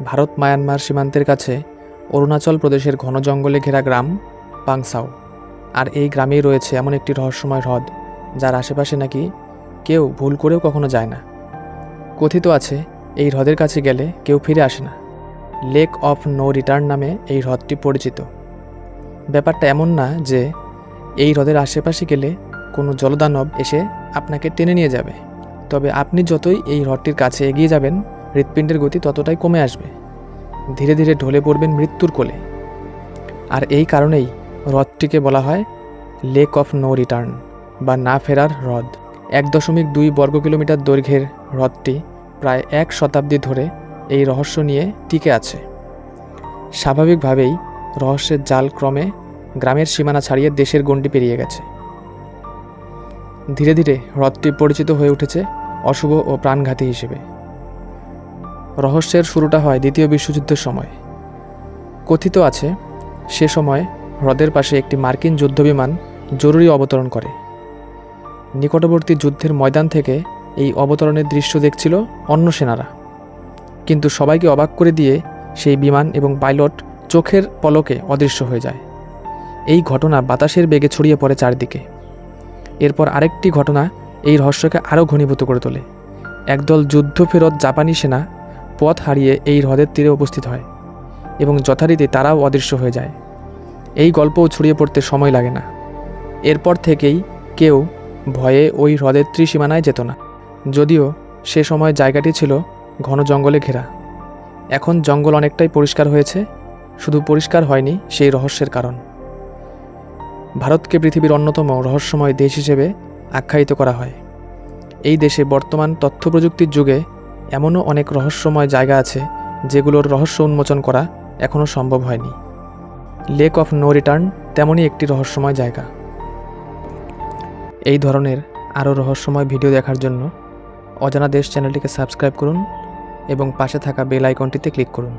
Bharat Myanmar সীমান্তের কাছে অরুণাচল প্রদেশের ঘন জঙ্গলে ঘেরা গ্রাম পাংসাও। আর এই গ্রামেই রয়েছে এমন একটি রহস্যময় হ্রদ যার আশেপাশে নাকি কেউ ভুল করেও কখনো যায় না। কথিত আছে এই হ্রদের কাছে গেলে কেউ ফিরে আসে না। লেক অফ নো রিটার্ন নামে এই হ্রদটি পরিচিত। ব্যাপারটা এমন না যে এই হ্রদের আশেপাশে গেলে কোনো জলদানব এসে আপনাকে টেনে নিয়ে যাবে, তবে আপনি যতই এই হ্রদটির কাছে এগিয়ে যাবেন হৃৎপিণ্ডের গতি ততটাই কমে আসবে। ধীরে ধীরে ঢলে পড়বেন মৃত্যুর কোলে। আর এই কারণেই হ্রদটিকে বলা হয় লেক অফ নো রিটার্ন বা না ফেরার হ্রদ। 1.2 বর্গ কিলোমিটার দৈর্ঘ্যের হ্রদটি প্রায় 1 শতাব্দী ধরে এই রহস্য নিয়ে টিকে আছে। স্বাভাবিকভাবেই রহস্যের জাল ক্রমে গ্রামের সীমানা ছাড়িয়ে দেশের গণ্ডি পেরিয়ে গেছে। ধীরে ধীরে হ্রদটি পরিচিত হয়ে উঠেছে অশুভ ও প্রাণঘাতী হিসেবে। রহস্যের শুরুটা হয় দ্বিতীয় বিশ্বযুদ্ধের সময়। কথিত আছে সে সময় হ্রদের পাশে একটি মার্কিন যুদ্ধবিমান জরুরি অবতরণ করে। নিকটবর্তী যুদ্ধের ময়দান থেকে এই অবতরণের দৃশ্য দেখছিল অন্য সেনারা, কিন্তু সবাইকে অবাক করে দিয়ে সেই বিমান এবং পাইলট চোখের পলকে অদৃশ্য হয়ে যায়। এই ঘটনা বাতাসের বেগে ছড়িয়ে পড়ে চারদিকে। এরপর আরেকটি ঘটনা এই রহস্যকে আরও ঘনীভূত করে তোলে। একদল যুদ্ধফেরত জাপানি সেনা পথ হারিয়ে এই হ্রদের তীরে উপস্থিত হয় এবং যথারীতি তারাও অদৃশ্য হয়ে যায়। এই গল্পও ছড়িয়ে পড়তে সময় লাগে না। এরপর থেকেই কেউ ভয়ে ওই হ্রদের ত্রিসীমানায় যেত না, যদিও সে সময় জায়গাটি ছিল ঘন জঙ্গলে ঘেরা। এখন জঙ্গল অনেকটাই পরিষ্কার হয়েছে, শুধু পরিষ্কার হয়নি সেই রহস্যের কারণ। ভারতকে পৃথিবীর অন্যতম রহস্যময় দেশ হিসেবে আখ্যায়িত করা হয়। এই দেশে বর্তমান তথ্য প্রযুক্তির যুগে এমনও অনেক রহস্যময় জায়গা আছে যেগুলোর রহস্য উন্মোচন করা এখনও সম্ভব হয়নি। লেক অফ নো রিটার্ন তেমনই একটি রহস্যময় জায়গা। এই ধরনের আরও রহস্যময় ভিডিও দেখার জন্য অজানা দেশ চ্যানেলটিকে সাবস্ক্রাইব করুন এবং পাশে থাকা বেল আইকনটিতে ক্লিক করুন।